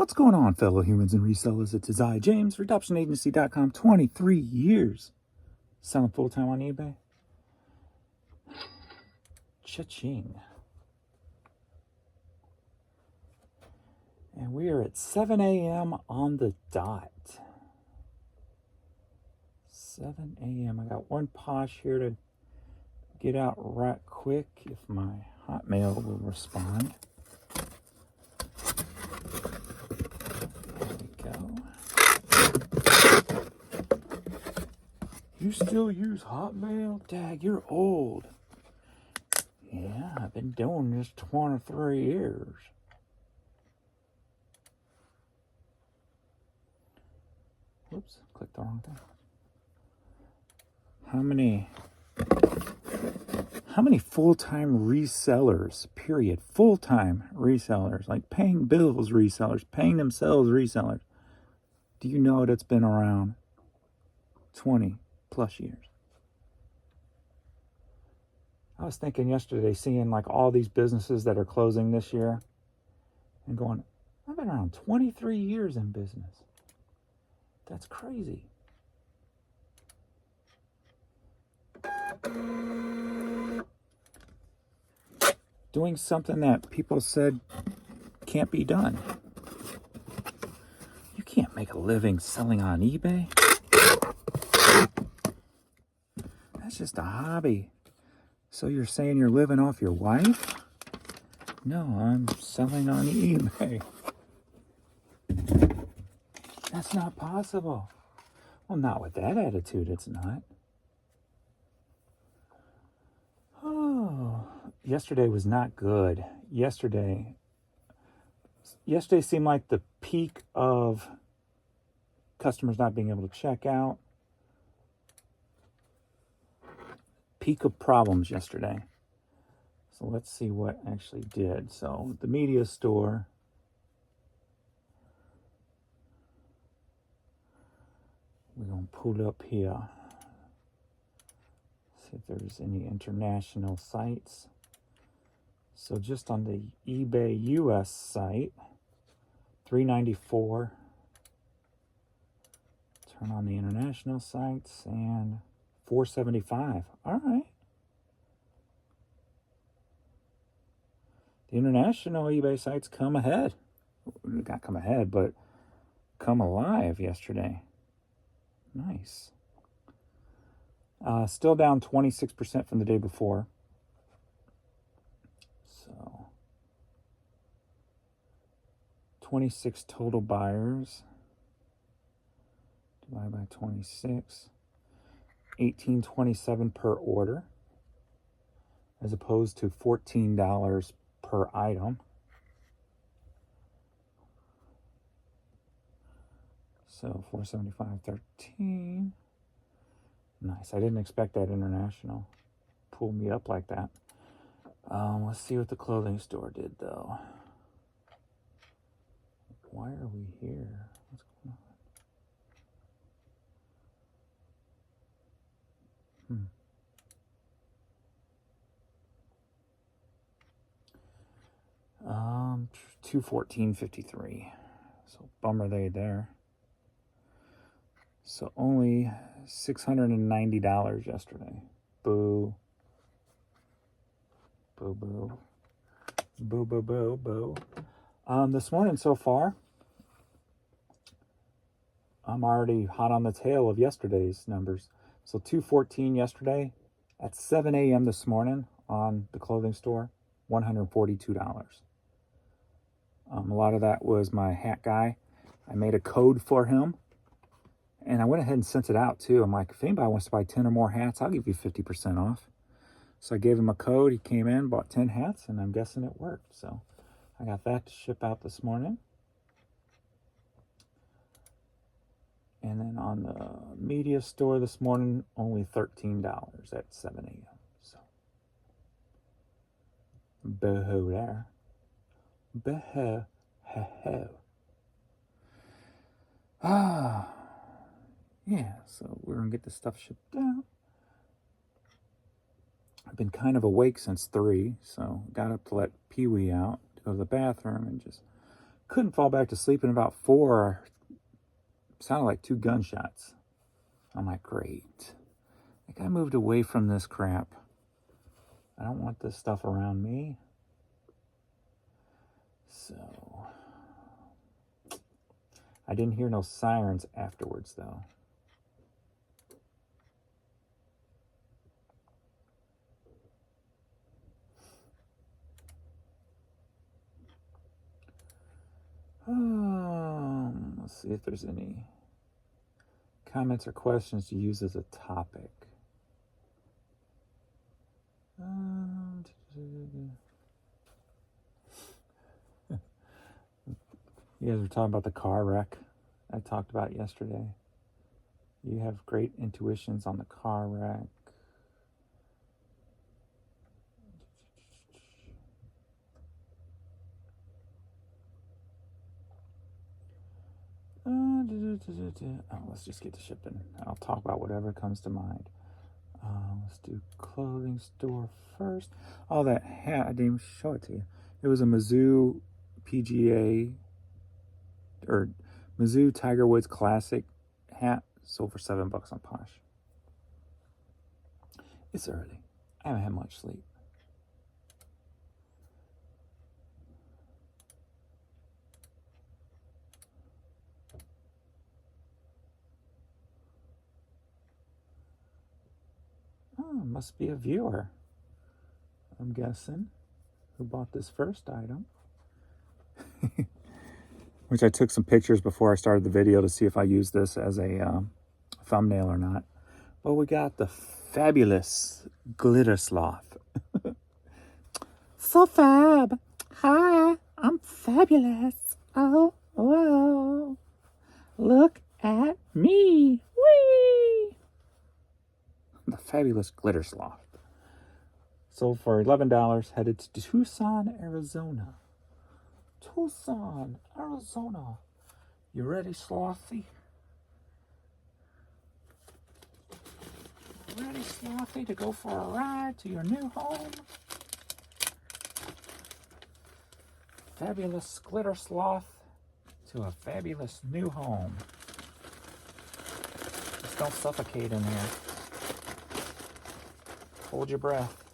What's going on, fellow humans and resellers? It is I, James, RedemptionAgency.com, 23 years selling full-time on eBay. Cha-ching. And we are at 7 a.m. on the dot. 7 a.m. I got one posh here to get out right quick if my Hotmail will respond. There we go. You still use Hotmail? Dad, you're old. Yeah, I've been doing this 23 years. Whoops, clicked the wrong thing. How many full-time resellers, period, full-time resellers, like paying bills resellers, paying themselves resellers, do you know that's been around 20 plus years? I was thinking yesterday, seeing like all these businesses that are closing this year and going, I've been around 23 years in business. That's crazy. Doing something that people said can't be done. You can't make a living selling on eBay. That's just a hobby. So you're saying you're living off your wife? No, I'm selling on eBay. That's not possible. Well, not with that attitude, it's not. Oh, yesterday was not good. Yesterday seemed like the peak of customers not being able to check out. Peak of problems yesterday. So let's see what actually did. So the media store. We're going to pull up here. See if there's any international sites. So just on the eBay US site, $394. Turn on the international sites and $475. All right. The international eBay sites come ahead. Not come ahead, but come alive yesterday. Nice. Still down 26% from the day before. So 26 total buyers. Divided by 26. $18.27 per order, as opposed to $14 per item. So $475.13. Nice. I didn't expect that international pull me up like that. Let's see what the clothing store did though. Why are we here? What's going on? 214.53. So bummer they there. So only $690 yesterday. Boo. Boo, boo. Boo, boo, boo, boo. This morning so far, I'm already hot on the tail of yesterday's numbers. So 214 yesterday. At 7 a.m. this morning on the clothing store, $142. A lot of that was my hat guy. I made a code for him. And I went ahead and sent it out too. I'm like, if anybody wants to buy 10 or more hats, I'll give you 50% off. So I gave him a code. He came in, bought 10 hats, and I'm guessing it worked. So I got that to ship out this morning. And then on the media store this morning, only $13 at 7 a.m. So boo-hoo there. Boo-hoo. Ho-ho. Yeah, so we're going to get this stuff shipped out. I've been kind of awake since 3, so got up to let Peewee out to go to the bathroom and just Couldn't fall back to sleep in about 4. Sounded like 2 gunshots. I'm like, great. I think I moved away from this crap. I don't want this stuff around me. So, I didn't hear no sirens afterwards, though. Let's see if there's any comments or questions to use as a topic. You guys were talking about the car wreck I talked about yesterday. You have great intuitions on the car wreck. Oh, let's just get to shipping. I'll talk about whatever comes to mind. Let's do clothing store first. Oh, that hat, I didn't even show it to you. It was a Mizzou PGA, or Mizzou Tiger Woods Classic hat. Sold for $7 on Posh. It's early. I haven't had much sleep. Oh, must be a viewer, I'm guessing, who bought this first item. Which I took some pictures before I started the video to see if I use this as a thumbnail or not. But we got the fabulous glitter sloth. So fab. Hi, I'm fabulous. Oh, whoa. Look at me. Whee! The fabulous glitter sloth. Sold for $11, headed to Tucson, Arizona. Tucson, Arizona. You ready, Slothy? Ready, Slothy, to go for a ride to your new home? Fabulous glitter sloth to a fabulous new home. Just don't suffocate in here. Hold your breath.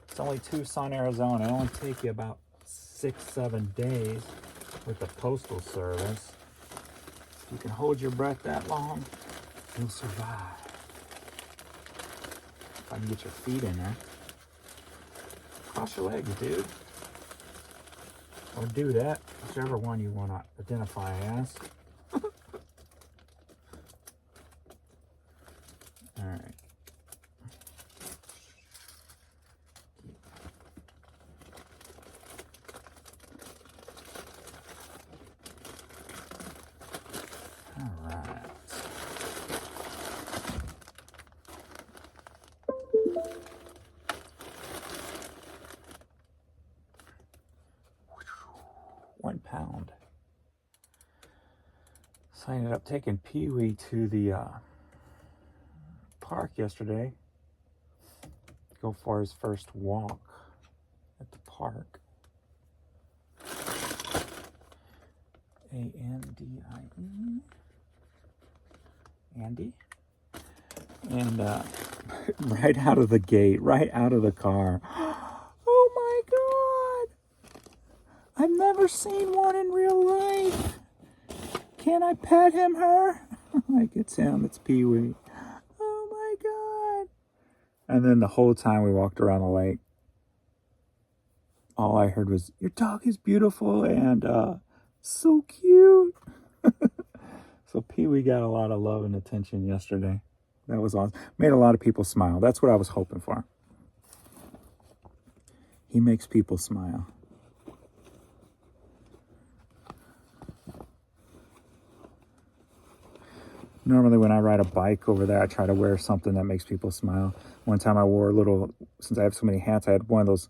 It's only Tucson, Arizona. It'll only take you about 6-7 days with the postal service. If you can hold your breath that long, you'll survive. If I can get your feet in there. Cross your legs, dude. Or do that, whichever one you want to identify as. Alright. Alright. £1. So I ended up taking Peewee to the park yesterday. Go for his first walk at the park. A-N-D-I-E. Andy. And right out of the gate, right out of the car. Oh my God! I've never seen one in real life. Can I pet him, her? Like, it's him, it's Peewee. Oh my God. And then the whole time we walked around the lake, all I heard was, your dog is beautiful and so cute. So Peewee got a lot of love and attention yesterday. That was awesome. Made a lot of people smile. That's what I was hoping for. He makes people smile. Normally when I ride a bike over there, I try to wear something that makes people smile. One time I wore a little, since I have so many hats, I had one of those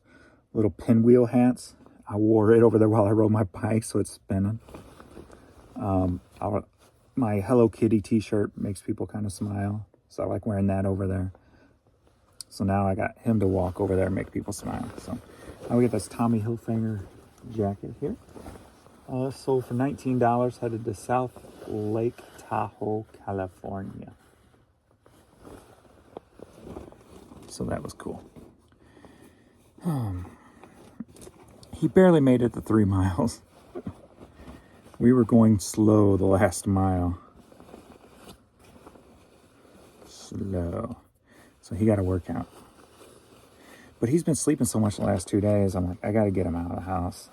little pinwheel hats. I wore it over there while I rode my bike, so it's spinning. My Hello Kitty t-shirt makes people kind of smile, so I like wearing that over there. So now I got him to walk over there and make people smile. So I will get this Tommy Hilfiger jacket here. Sold for $19, headed to South Lake Tahoe, California. So that was cool. He barely made it to 3 miles. We were going slow the last mile. Slow. So he got to work out. But he's been sleeping so much the last 2 days, I'm like, I got to get him out of the house.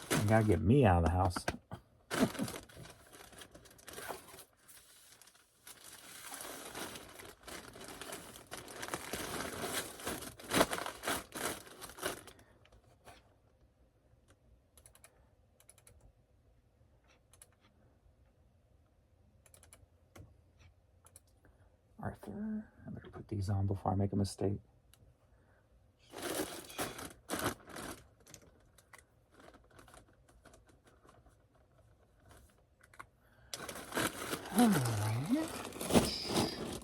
I got to get me out of the house. Arthur, I better put these on before I make a mistake. All right.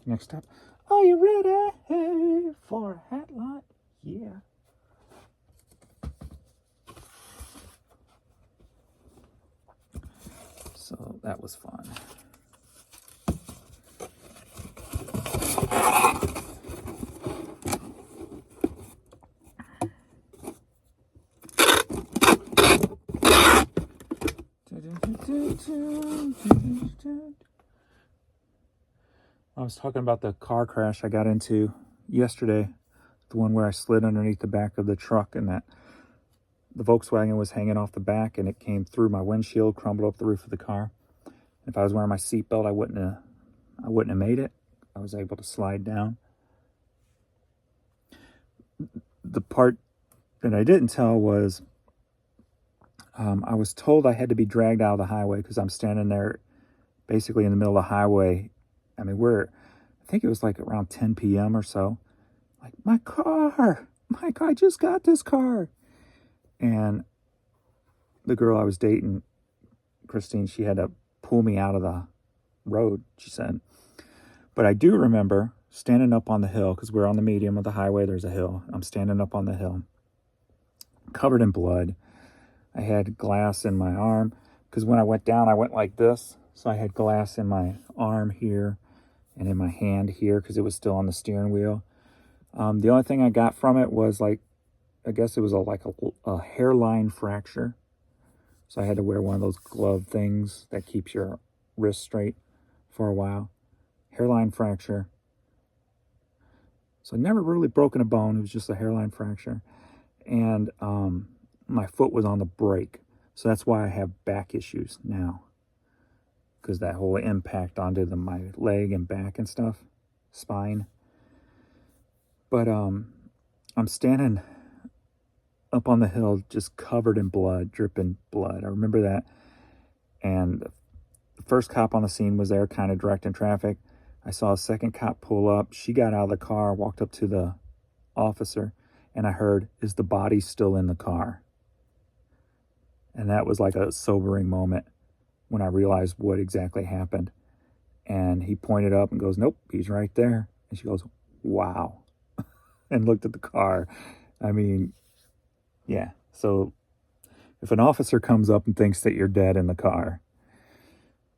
Next up, are you ready for a hat lot? Yeah. So that was fun. I was talking about the car crash I got into yesterday, the one where I slid underneath the back of the truck and that the Volkswagen was hanging off the back and it came through my windshield, crumbled up the roof of the car. If I was wearing my seatbelt, I wouldn't have made it. I was able to slide down. The part that I didn't tell was I was told I had to be dragged out of the highway because I'm standing there basically in the middle of the highway. I mean, I think it was like around 10 p.m. or so. Like, my car, I just got this car. And the girl I was dating, Christine, she had to pull me out of the road, she said. But I do remember standing up on the hill, because we're on the medium of the highway, there's a hill. I'm standing up on the hill, covered in blood. I had glass in my arm, because when I went down, I went like this. So I had glass in my arm here and in my hand here, because it was still on the steering wheel. The only thing I got from it was like, I guess it was a hairline fracture. So I had to wear one of those glove things that keeps your wrist straight for a while. Hairline fracture. So I never really broken a bone. It was just a hairline fracture. And my foot was on the brake. So that's why I have back issues now. Because that whole impact onto my leg and back and stuff. Spine. But I'm standing up on the hill just covered in blood, dripping blood. I remember that. And the first cop on the scene was there kind of directing traffic. I saw a second cop pull up. She got out of the car, walked up to the officer, and I heard, "Is the body still in the car?" And that was like a sobering moment when I realized what exactly happened. And he pointed up and goes, "Nope, he's right there." And she goes, "Wow." And looked at the car. I mean, yeah. So if an officer comes up and thinks that you're dead in the car,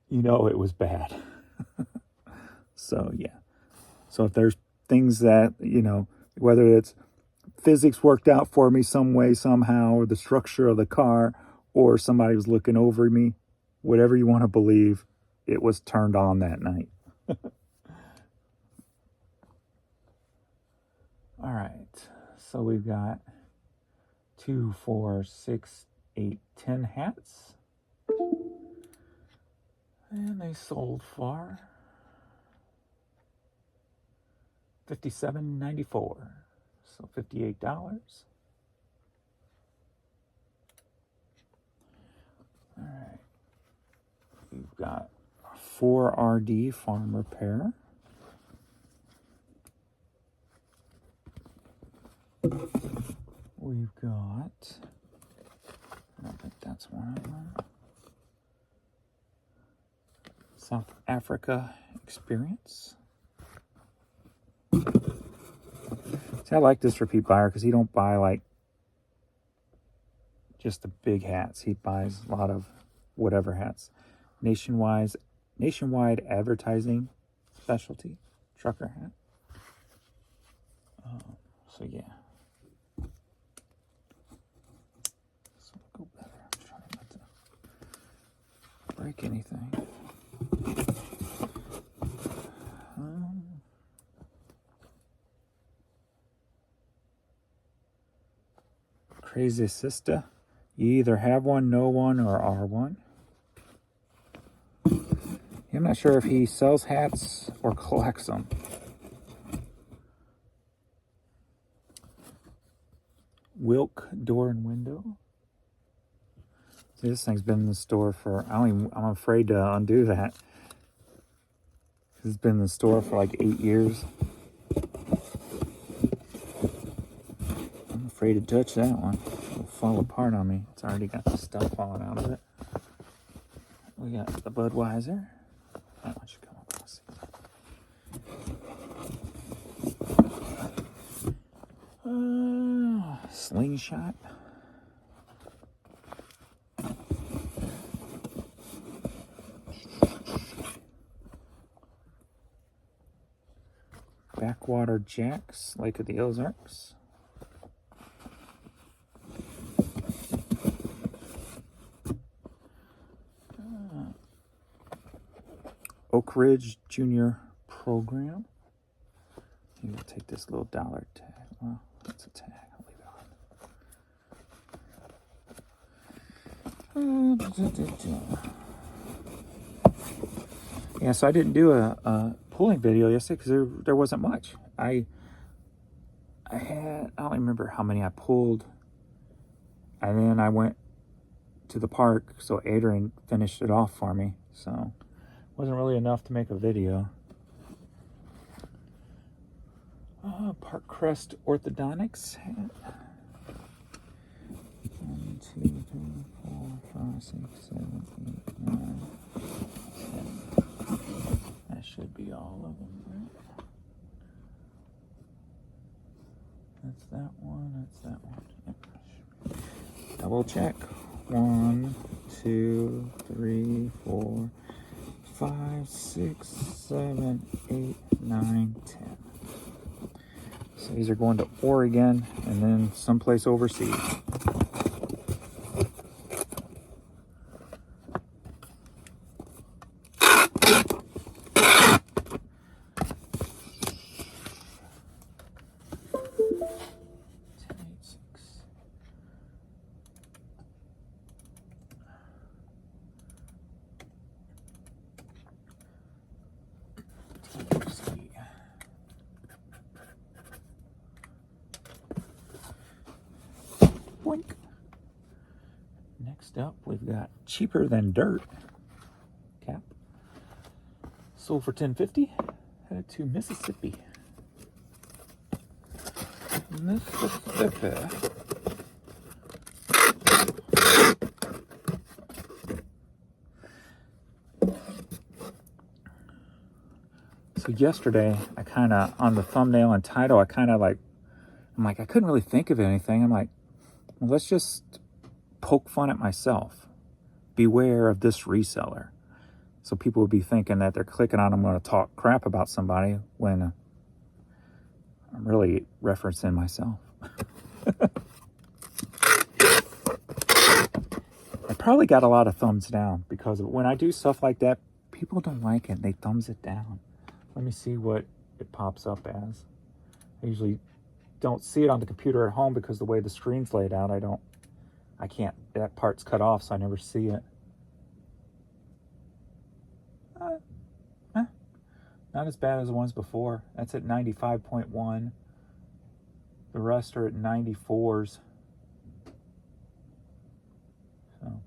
you know it was bad. So, yeah. So if there's things that, whether it's physics worked out for me some way, somehow, or the structure of the car, or somebody was looking over me, whatever you want to believe, it was turned on that night. All right. So we've got 2, 4, 6, 8, 10 hats. And they sold for $57.94. So $58. All right. We've got 4RD Farm Repair. We've got, I don't think that's one of them. South Africa experience. See, I like this repeat buyer because he don't buy like just the big hats. He buys a lot of whatever hats. Nationwide advertising specialty trucker hat. So yeah. This will go better. I'm trying not to break anything. Crazy sister. You either have one, know one, or are one. I'm not sure if he sells hats or collects them. Wilk door and window. See, this thing's been in the store for, I'm afraid to undo that. It's been in the store for like 8 years. I'm afraid to touch that one. It'll fall apart on me. It's already got the stuff falling out of it. We got the Budweiser. That one should come across. Slingshot. Backwater Jacks, Lake of the Ozarks. Oak Ridge Junior Program. I'm going to take this little dollar tag. Well, that's a tag. I'll leave it on. Yeah, so I didn't do a pulling video yesterday because there wasn't much. I don't remember how many I pulled. And then I went to the park, so Adrian finished it off for me. So wasn't really enough to make a video. Park Crest Orthodontics hat. 1, 2, 3, 4, 5, 6, 7, 8, 9, 10. That should be all of them, right? That's that one, that's that one. Yep. Double check. 1, 2, 3, 4, 5, 6, 7, 8, 9, 10. So these are going to Oregon and then someplace overseas. Boink. Next up, we've got Cheaper Than Dirt cap. Sold for $10.50. Headed to Mississippi. So yesterday, I kind of, on the thumbnail and title, I couldn't really think of anything. I'm like, well, let's just poke fun at myself. Beware of this reseller. So people would be thinking that they're clicking on, I'm going to talk crap about somebody when I'm really referencing myself. I probably got a lot of thumbs down because when I do stuff like that, people don't like it. They thumbs it down. Let me see what it pops up as. I usually don't see it on the computer at home because the way the screen's laid out, I can't, that part's cut off, so I never see it. Not as bad as the ones before. That's at 95.1. The rest are at 94s. So,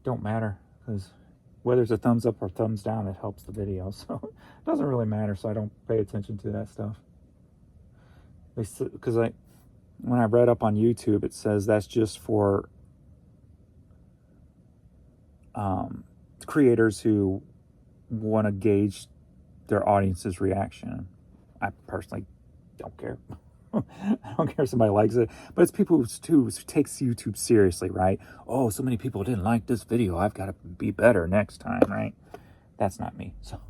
don't matter, because whether it's a thumbs up or thumbs down, it helps the video. So, it doesn't really matter, so I don't pay attention to that stuff. Because when I read up on YouTube, it says that's just for creators who want to gauge their audience's reaction. I personally don't care. I don't care if somebody likes it, but it's people who takes YouTube seriously, right? Oh, so many people didn't like this video. I've got to be better next time, right? That's not me. So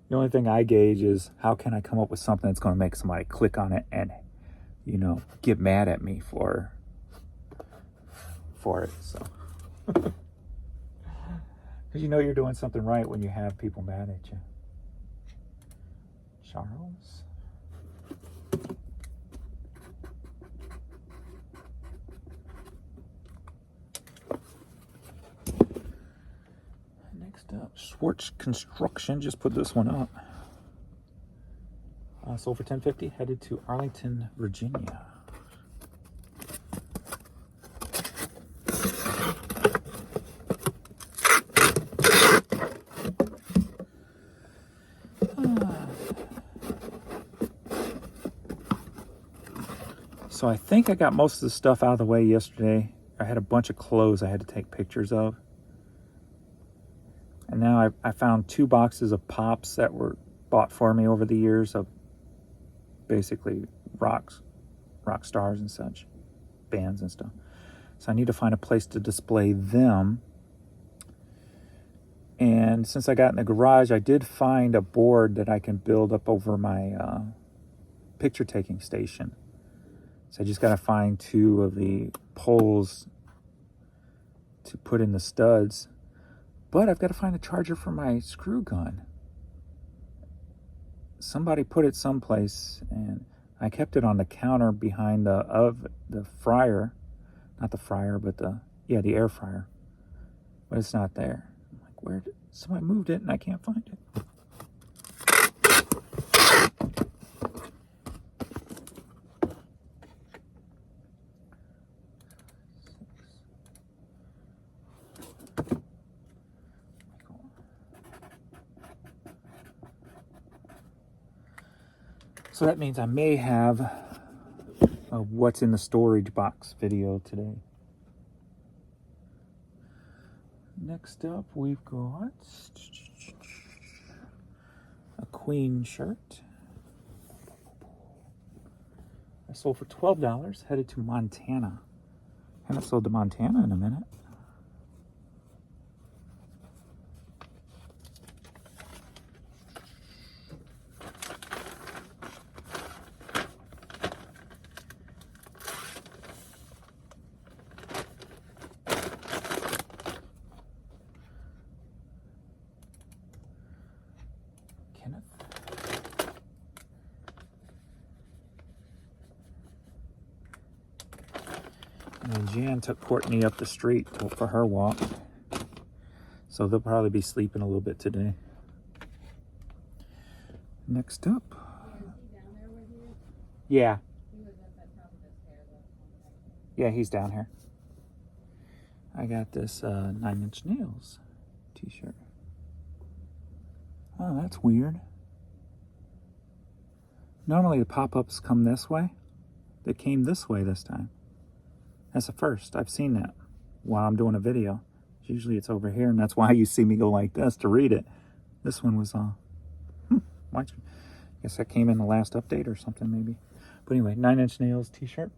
the only thing I gauge is how can I come up with something that's going to make somebody click on it and, you know, get mad at me for it. So because you know you're doing something right when you have people mad at you. Charles. Next up, Schwartz Construction just put this one up. Sold for $10.50, headed to Arlington, Virginia. So I think I got most of the stuff out of the way yesterday. I had a bunch of clothes I had to take pictures of. And now I found 2 boxes of pops that were bought for me over the years of basically rock stars and such, bands and stuff. So I need to find a place to display them. And since I got in the garage, I did find a board that I can build up over my picture taking station. So I just got to find 2 of the poles to put in the studs. But I've got to find a charger for my screw gun. Somebody put it someplace, and I kept it on the counter behind the fryer. Not the fryer, but the air fryer. But it's not there. I'm like, where did somebody moved it and I can't find it? So that means I may have a what's in the storage box video today. Next up, we've got a Queen shirt. I sold for $12, headed to Montana. Haven't sold to Montana in a minute. And Jan took Courtney up the street for her walk. So they'll probably be sleeping a little bit today. Next up. Yeah. Yeah, he's down here. I got this 9 Inch Nails t-shirt. Oh, that's weird. Normally the pop-ups come this way. They came this way this time. That's the first. I've seen that while I'm doing a video. Usually it's over here, and that's why you see me go like this to read it. This one was, I guess that came in the last update or something maybe. But anyway, 9 Inch Nails t-shirt.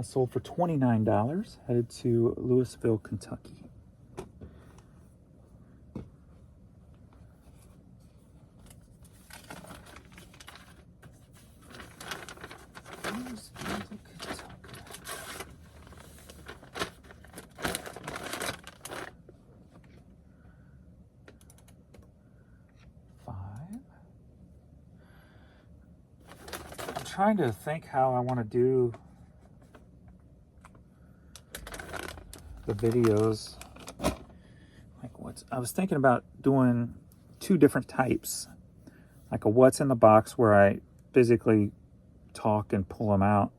Sold for $29, headed to Louisville, Kentucky. Trying to think how I want to do the videos. I was thinking about doing 2 different types, like a what's in the box where I physically talk and pull them out.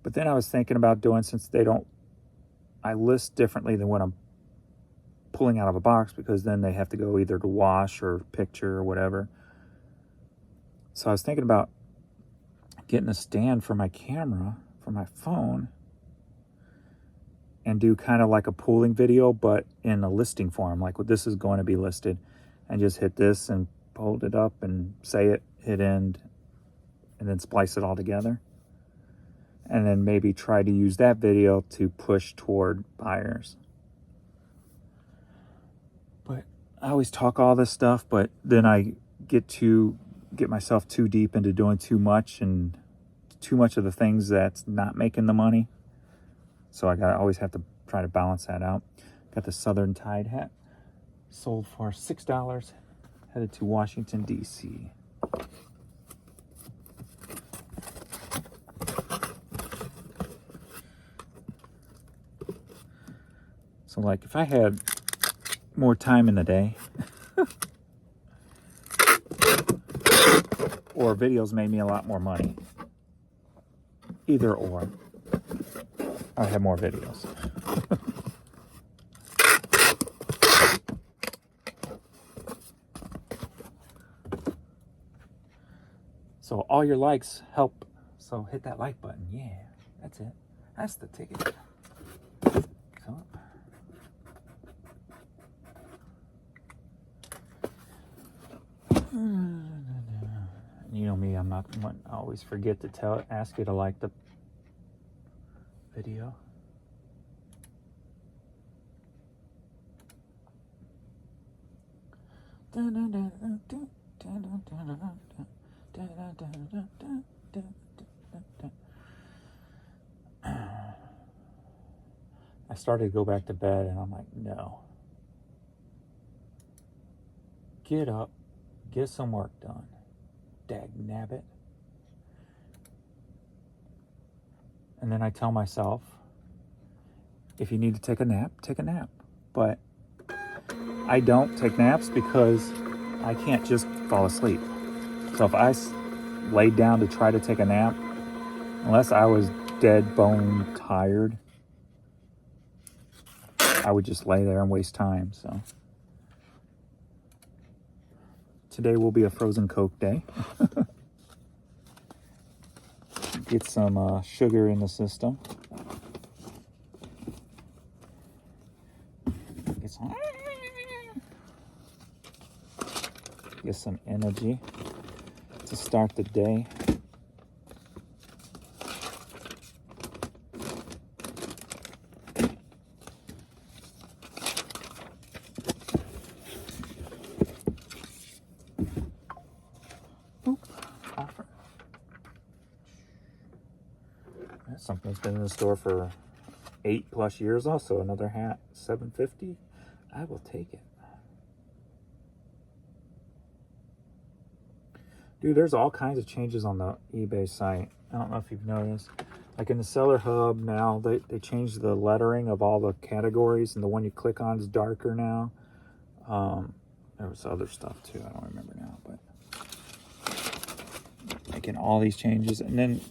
But then I was thinking about doing, since I list differently than what I'm pulling out of a box, because then they have to go either to wash or picture or whatever. So I was thinking about getting a stand for my camera, for my phone, and do kind of like a pooling video, but in a listing form, like what this is going to be listed, and just hit this and hold it up and say it, hit end, and then splice it all together. And then maybe try to use that video to push toward buyers. But I always talk all this stuff, but then I get myself too deep into doing too much, and too much of the things that's not making the money. So I always have to try to balance that out. Got the Southern Tide hat, sold for $6, headed to Washington, D.C. So like if I had more time in the day, or videos made me a lot more money, either or, I have more videos. So all your likes help. So hit that like button. Yeah, that's it. That's the ticket. So, you know me, I always forget to ask you to like the video. I started to go back to bed, and I'm like, no. Get up, get some work done. Dag nabbit. And then I tell myself, if you need to take a nap, take a nap. But I don't take naps because I can't just fall asleep. So if I laid down to try to take a nap, unless I was dead bone tired, I would just lay there and waste time. So today will be a frozen Coke day. Get some sugar in the system. Get some energy to start the day. Offer. That's something that's been in the store for 8+ years. Also, another hat, $7.50. I will take it. Dude, there's all kinds of changes on the eBay site. I don't know if you've noticed. Like in the seller hub now, they changed the lettering of all the categories, and the one you click on is darker now. There was other stuff too, I don't remember now, but making all these changes. And then,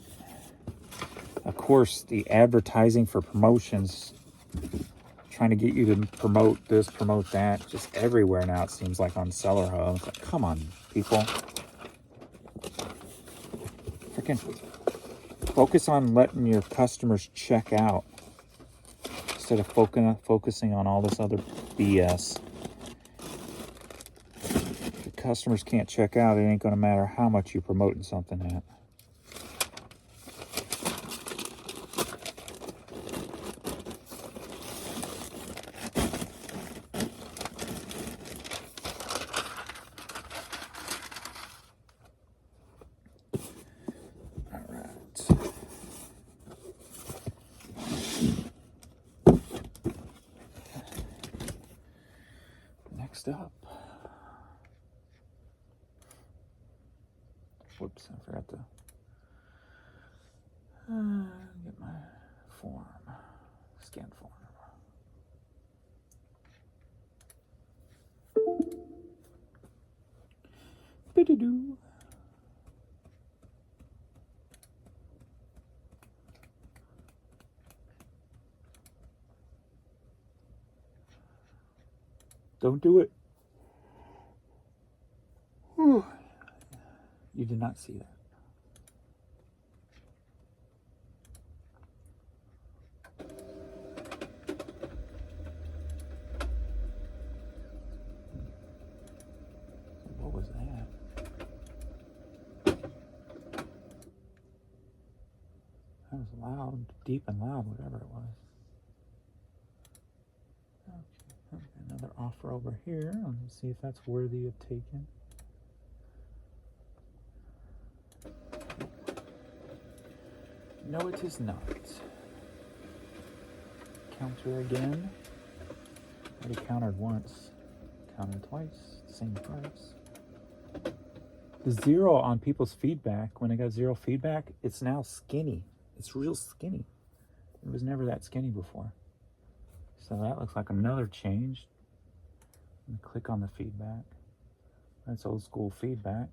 of course, the advertising for promotions, trying to get you to promote this, promote that, just everywhere now, it seems like, on seller hub. It's like, come on, people. Freaking focus on letting your customers check out instead of focusing on all this other BS. If the customers can't check out, it ain't going to matter how much you're promoting something at. Next up, whoops, I forgot to get my form, scan form. Bididoo. Don't do it. Whew. You did not see that. loud, deep and loud, whatever it was. Okay, another offer over here. Let's see if that's worthy of taking. No, it is not. Counter again. Already countered once. Countered twice. Same price. The 0 on people's feedback, when I got 0 feedback, it's now skinny. It's real skinny. It was never that skinny before. So that looks like another change. Click on the feedback. That's old school feedback.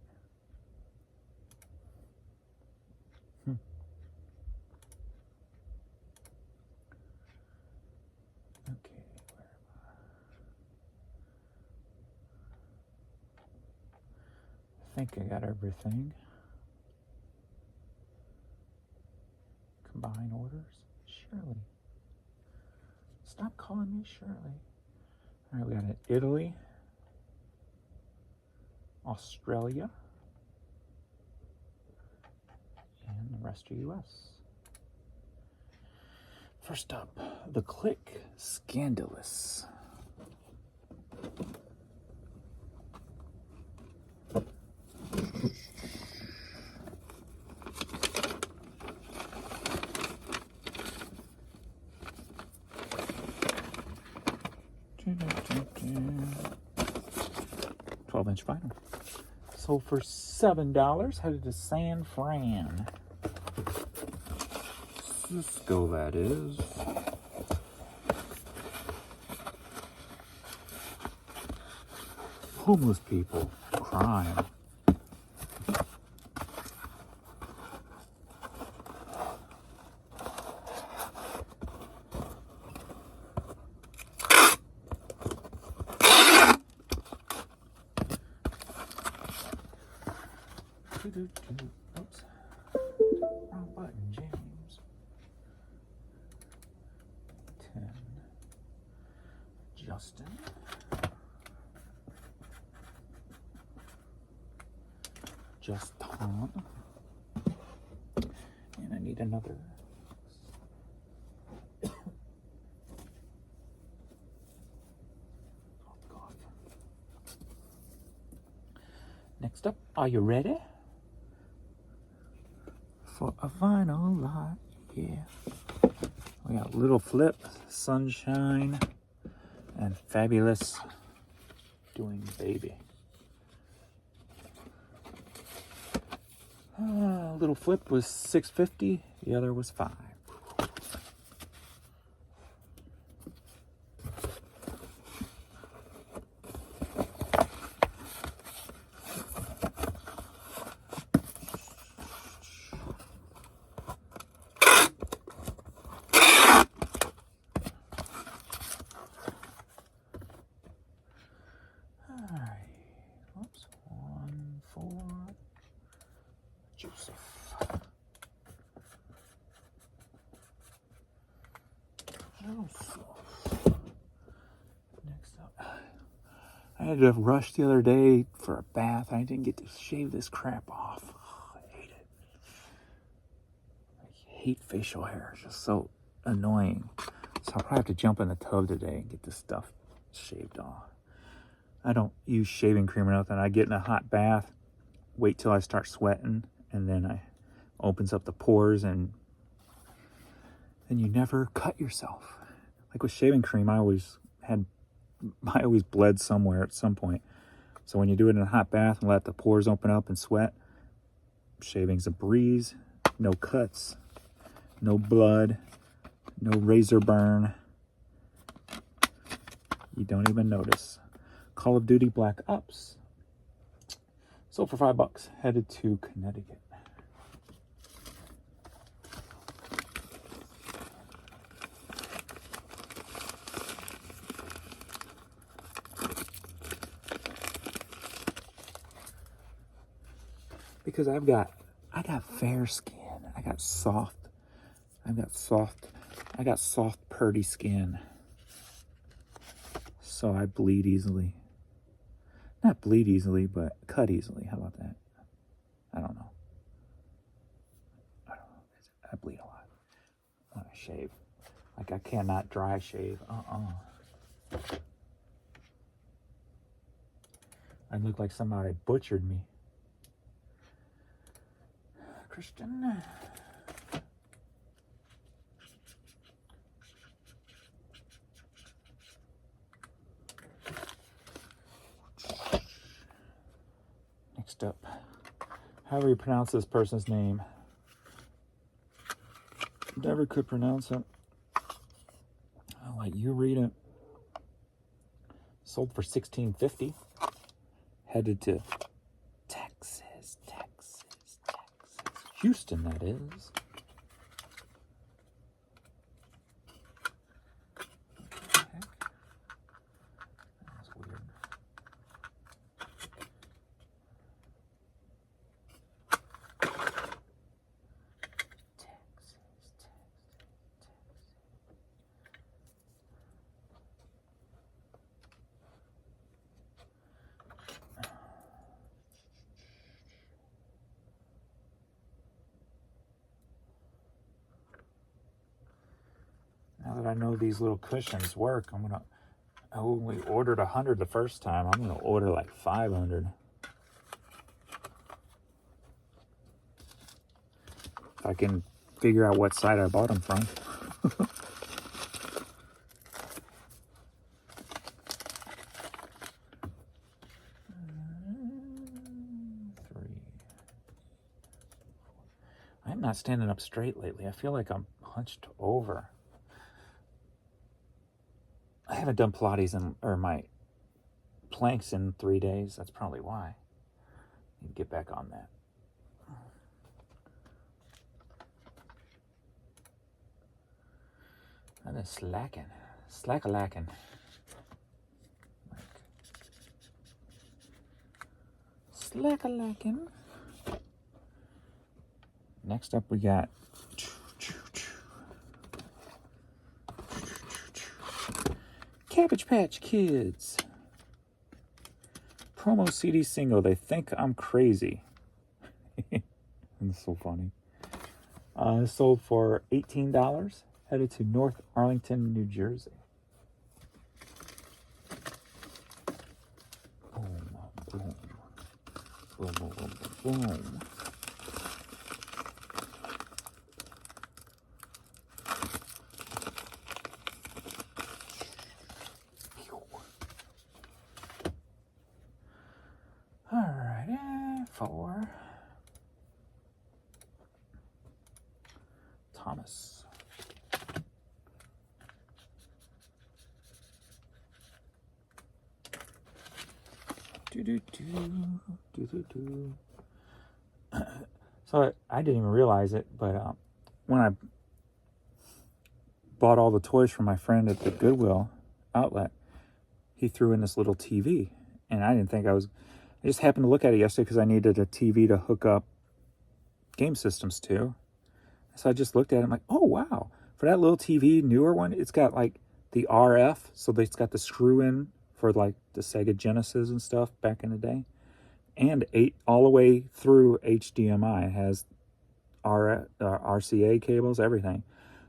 Okay, where am I think I got everything. Combine orders. Shirley. Stop calling me Shirley. All right, we got it. Italy, Australia, and the rest of US. First up, the Click Scandalous. $12-inch vinyl. Sold for $7. Headed to San Fran. Cisco, that is. Homeless people. Crime. Oops. Wrong button, James. 10. Justin. Just Tom. And I need another. Oh, God. Next up, are you ready? For a vinyl lot, yeah. We got Little Flip, Sunshine, and Fabulous doing Baby. Little Flip was $6.50, the other was $5. Joseph. Next up, I had to rush the other day for a bath. I didn't get to shave this crap off. I hate it. I hate facial hair. It's just so annoying. So I'll probably have to jump in the tub today and get this stuff shaved off. I don't use shaving cream or nothing. I get in a hot bath, wait till I start sweating, and then I opens up the pores, and then you never cut yourself. Like with shaving cream, I always bled somewhere at some point. So when you do it in a hot bath and let the pores open up and sweat, shaving's a breeze. No cuts, no blood, no razor burn. You don't even notice. Call of Duty Black Ops. Sold for $5. Headed to Connecticut. Because I got fair skin. I got soft, purdy skin. So I bleed easily. Not bleed easily, but cut easily. How about that? I don't know. I bleed a lot. when I shave. Like, I cannot dry shave. I look like somebody butchered me. Christian. Next up, how do you pronounce this person's name? Never could pronounce it. I'll let you read it. Sold for $16.50. Headed to Texas. Houston, that is. That's weird. Now that I know these little cushions work, I only ordered 100 the first time. I'm gonna order like 500. If I can figure out what site I bought them from. I'm not standing up straight lately. I feel like I'm hunched over. I haven't done Pilates or my planks in 3 days. That's probably why. I need to get back on that. I'm just slacking. Slack-a-lacking. Slack-a-lacking. Next up, we got Cabbage Patch Kids. Promo CD single. They think I'm crazy. That's so funny. Sold for $18. Headed to North Arlington, New Jersey. Boom, boom, boom, boom, boom, boom. For Thomas. So I didn't even realize it, but when I bought all the toys for my friend at the Goodwill outlet, he threw in this little TV, and I didn't think I just happened to look at it yesterday because I needed a TV to hook up game systems to. So I just looked at it, I'm like, oh wow, for that little TV, newer one, it's got like the RF, so it's got the screw in for like the Sega Genesis and stuff back in the day, and all the way through HDMI. It has RCA cables, everything.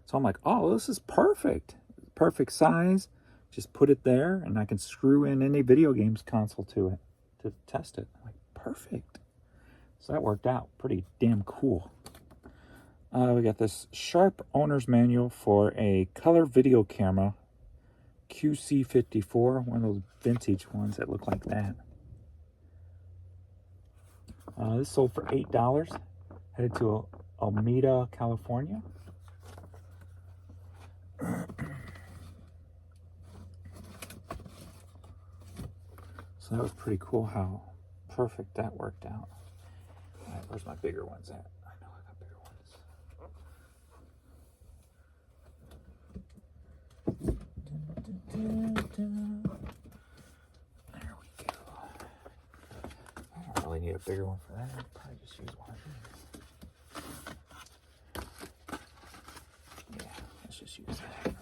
So I'm like, oh, this is perfect size. Just put it there, and I can screw in any video games console to it to test it. I'm like, perfect. So that worked out pretty damn cool. We got this Sharp owner's manual for a color video camera, QC54, one of those vintage ones that look like that. This sold for $8. Headed to Alameda, California. So that was pretty cool how perfect that worked out. All right, where's my bigger ones at? I know I got bigger ones. There we go. I don't really need a bigger one for that. I'll probably just use one of these. Yeah, let's just use that.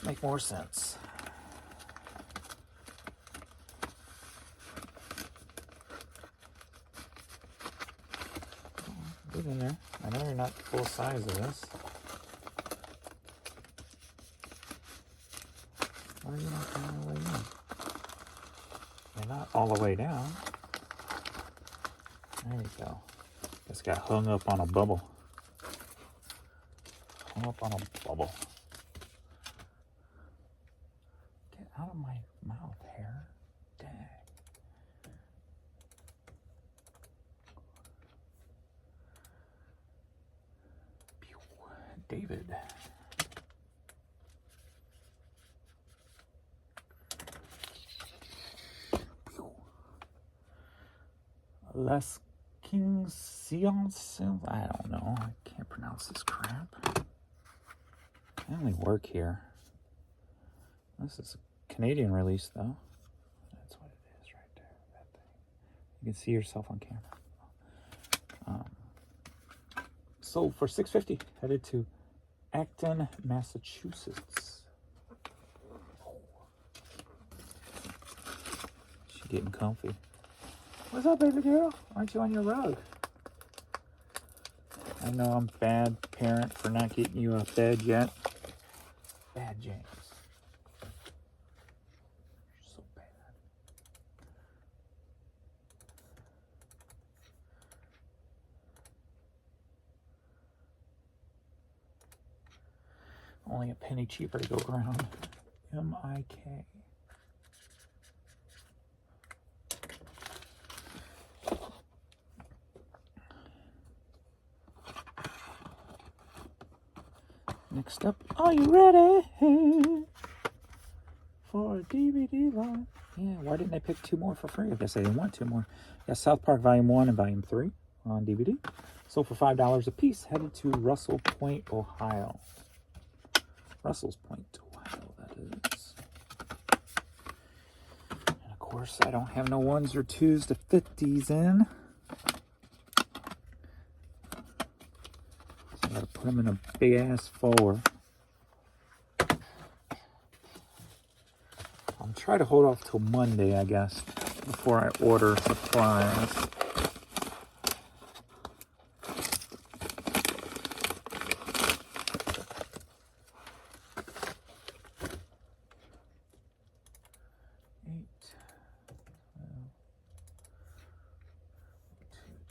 Make more sense. Get in there. I know you're not full size of this. Why are you not coming all the way in? You're not all the way down. There you go. Just got hung up on a bubble. Hung up on a bubble. Get out of my mouth, hair. Dang. David. Les Kings Seance. I don't know. I can't pronounce this crap. I only work here. This is a Canadian release, though. That's what it is right there. That thing. You can see yourself on camera. Sold for $6.50. Headed to Acton, Massachusetts. She's getting comfy. What's up, baby girl? Aren't you on your rug? I know I'm bad parent for not getting you out of bed yet. Bad James. You're so bad. Only a penny cheaper to go around. M-I-K. Next up, are you ready for a DVD line? Yeah, why didn't they pick 2 more for free? I guess they didn't want 2 more. Got South Park Volume 1 and Volume 3 on DVD. Sold for $5 a piece. Headed to Russell Point, Ohio. Russell's Point, Ohio, that is. And of course, I don't have no 1s or 2s to fit these in. I gotta put them in a big ass folder. I'll try to hold off till Monday, I guess, before I order supplies.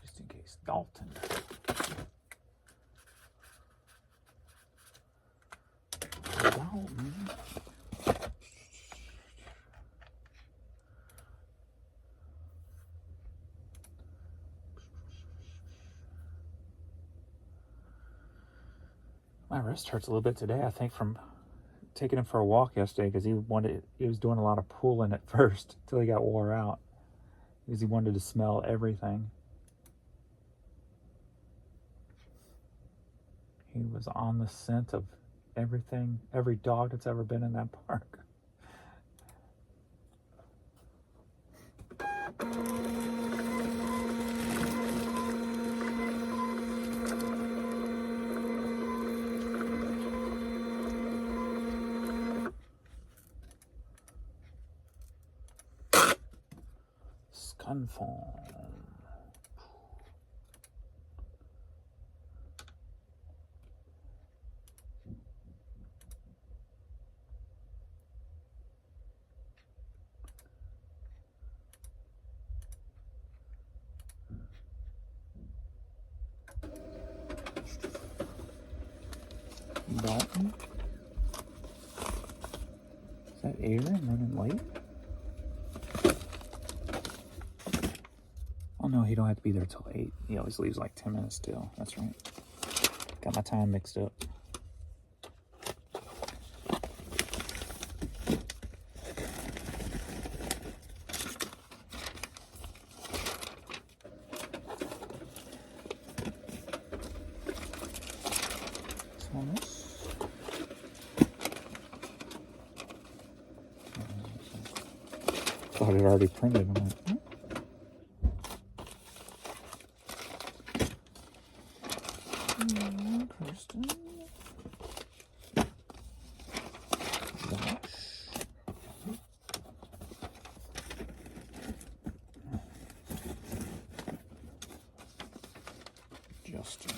Just in case. Dalton. My wrist hurts a little bit today, I think, from taking him for a walk yesterday, because he was doing a lot of pulling at first until he got wore out, because he wanted to smell everything. He was on the scent of everything, every dog that's ever been in that park. Scanform. Dalton. Is that Aaron running late? Oh no, he don't have to be there till 8. He always leaves like 10 minutes till. That's right. Got my time mixed up. Thought it already printed. I'm like, hmm? Kristen. Justin.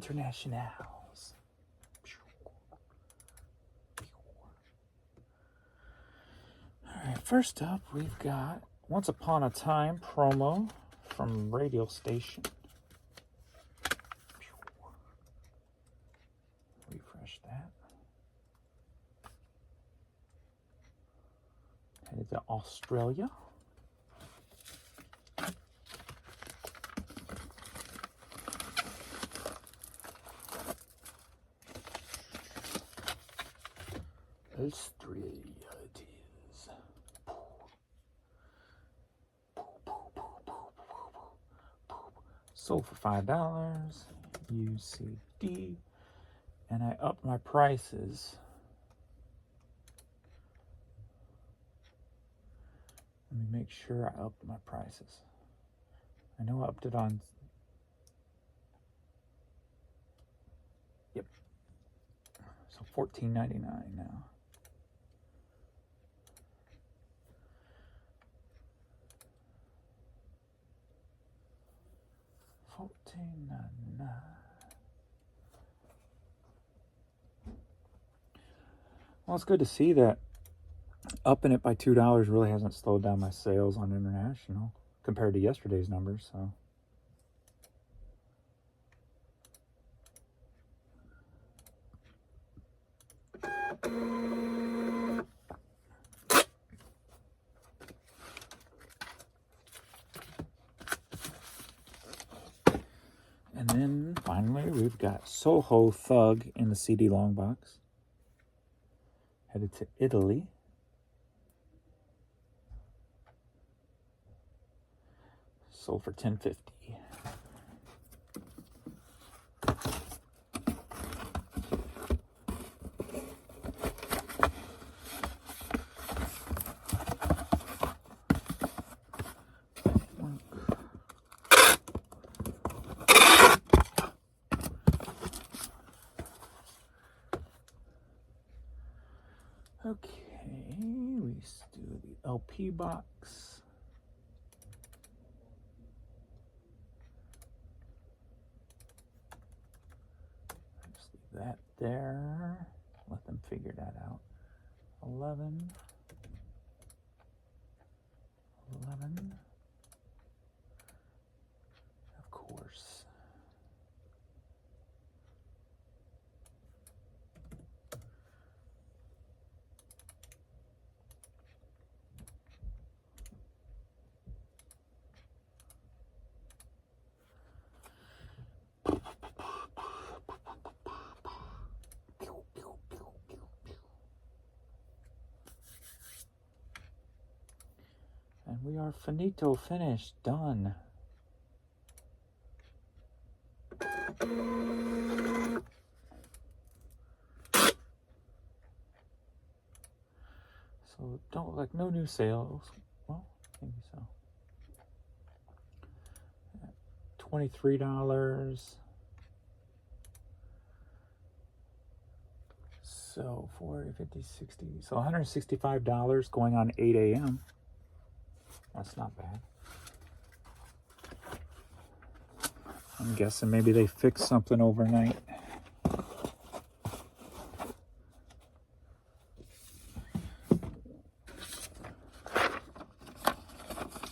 Internationals. Alright, first up we've got Once Upon a Time promo from Radio Station. Refresh that. Headed to Australia. Australia it is. Sold for $5. UCD. And I upped my prices. Let me make sure I upped my prices. I know I upped it on... Yep. So $14.99 now. $14.99. Well, it's good to see that upping it by $2 really hasn't slowed down my sales on international compared to yesterday's numbers. So and then finally we've got Soho Thug in the CD long box. Headed to Italy. Sold for $10.50. Okay, let's do the LP box. Just leave that there. Let them figure that out. 11. Of course. And we are finito, finished, done. So don't look like no new sales. Well, maybe so. $23. So 40, 50, 60. So $165 going on 8 a.m. That's not bad. I'm guessing maybe they fixed something overnight.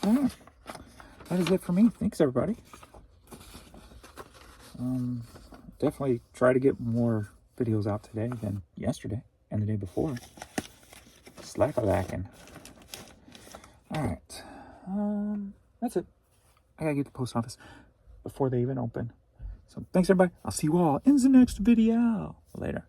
That is it for me. Thanks, everybody. Definitely try to get more videos out today than yesterday and the day before. Slack-a-lacking. All right. That's it. I gotta get to the post office before they even open. So thanks, everybody. I'll see you all in the next video. Later.